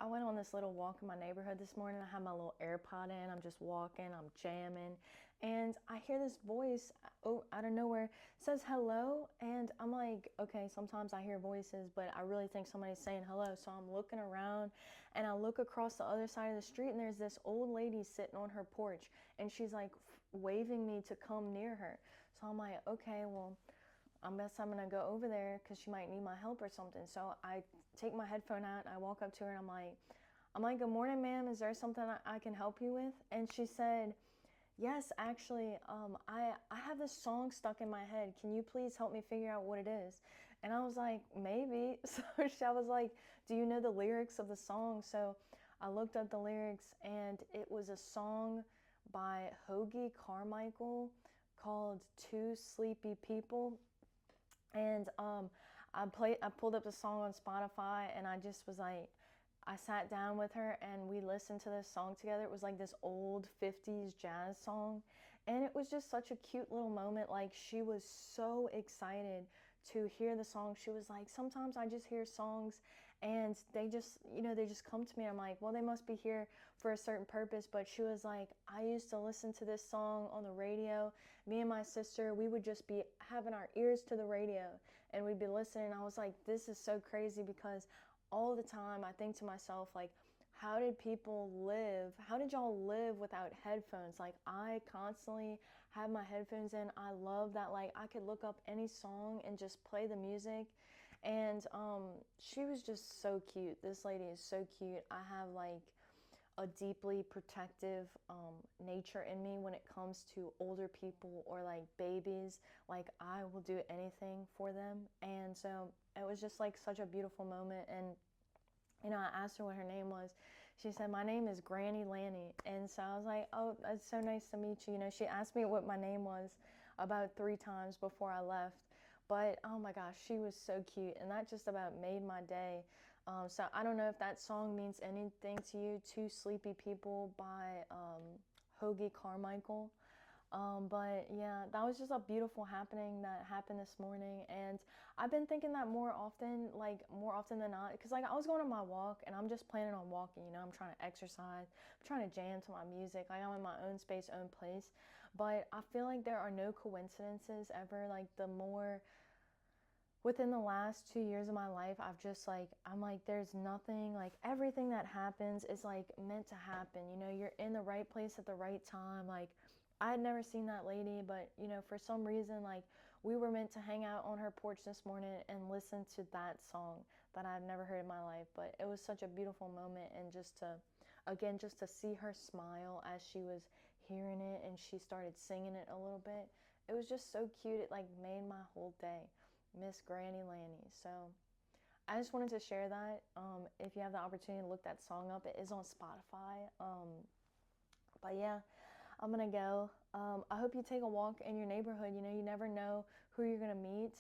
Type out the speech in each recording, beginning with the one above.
I went on this little walk in my neighborhood this morning. I had my little AirPod in. I'm just walking, I'm jamming, and I hear this voice out of nowhere says hello, and I'm like, okay, sometimes I hear voices, but I really think somebody's saying hello. So I'm looking around, and I look across the other side of the street, and there's this old lady sitting on her porch, and she's like waving me to come near her. So I'm like, okay, well, I guess I'm gonna go over there because she might need my help or something. So I take my headphone out and I walk up to her and I'm like, good morning, ma'am. Is there something I can help you with? And she said, yes, actually, I have this song stuck in my head. Can you please help me figure out what it is? And I was like, maybe. So I was like, do you know the lyrics of the song? So I looked up the lyrics, and it was a song by Hoagie Carmichael called Two Sleepy People. And I pulled up the song on Spotify, and I just was like, I sat down with her and we listened to this song together. It was like this old 50s jazz song, and it was just such a cute little moment. Like, she was so excited to hear the song. She was like, sometimes I just hear songs and they just come to me. I'm like, well, they must be here for a certain purpose. But she was like, I used to listen to this song on the radio. Me and my sister, we would just be having our ears to the radio and we'd be listening. I was like, this is so crazy, because all the time I think to myself, like, how did people live? How did y'all live without headphones? Like, I constantly have my headphones in. I love that, like, I could look up any song and just play the music. And she was just so cute. This lady is so cute. I have like a deeply protective nature in me when it comes to older people or like babies. Like, I will do anything for them. And so it was just like such a beautiful moment. And I asked her what her name was. She said, my name is Granny Lannie. And so I was like, oh, that's so nice to meet you. She asked me what my name was about 3 times before I left. But oh my gosh, she was so cute. And that just about made my day. So I don't know if that song means anything to you, Two Sleepy People by Hoagie Carmichael. But yeah, that was just a beautiful happening that happened this morning. And I've been thinking that more often, like more often than not, because like I was going on my walk and I'm just planning on walking, I'm trying to exercise, I'm trying to jam to my music. Like, I'm in my own space, own place. But I feel like there are no coincidences ever. Like, the more within the last 2 years of my life, I'm like, there's nothing, like, everything that happens is like meant to happen. You're in the right place at the right time. Like, I had never seen that lady, but for some reason, like, we were meant to hang out on her porch this morning and listen to that song that I've never heard in my life. But it was such a beautiful moment, and just to see her smile as she was hearing it and she started singing it a little bit, it was just so cute. It like made my whole day. Miss Granny Lannie. So I just wanted to share that. If you have the opportunity to look that song up, it is on Spotify. But yeah, I'm gonna go. I hope you take a walk in your neighborhood. You never know who you're gonna meet,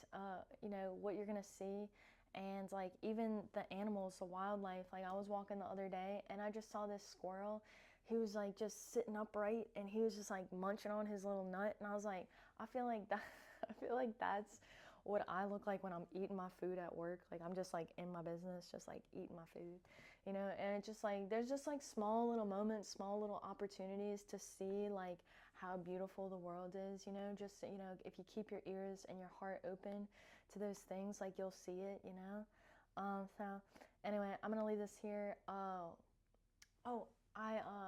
what you're gonna see. And like, even the animals, the wildlife. Like, I was walking the other day and I just saw this squirrel. He was like just sitting upright and he was just like munching on his little nut. And I was like, I feel like that, I feel like that's what I look like when I'm eating my food at work. Like, I'm just like in my business, just like eating my food, and it's just like, there's just like small little moments, small little opportunities to see like how beautiful the world is, just, if you keep your ears and your heart open to those things, like, you'll see it. So anyway, I'm going to leave this here. I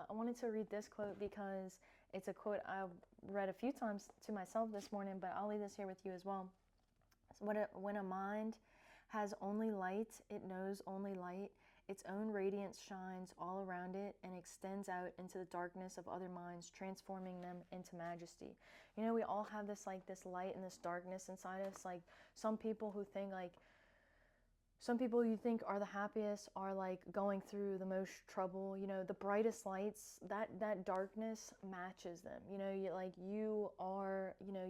wanted to read this quote because it's a quote I read a few times to myself this morning, but I'll leave this here with you as well. When a mind has only light, it knows only light. Its own radiance shines all around it and extends out into the darkness of other minds, transforming them into majesty. We all have this light and this darkness inside us. Like, some people you think are the happiest are like going through the most trouble. The brightest lights, that darkness matches them. You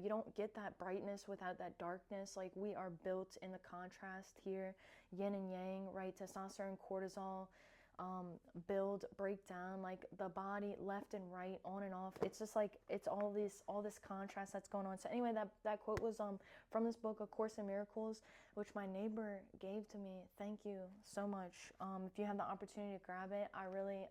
don't get that brightness without that darkness. Like, we are built in the contrast here, yin and yang, right? Testosterone, cortisol, build, break down, like the body left and right, on and off. It's just like it's all this contrast that's going on. So anyway, that quote was from this book, A Course in Miracles, which my neighbor gave to me. Thank you so much. If you have the opportunity to grab it, I really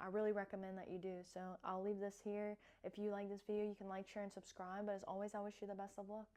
I really recommend that you do. So I'll leave this here. If you like this video, you can like, share, and subscribe. But as always, I wish you the best of luck.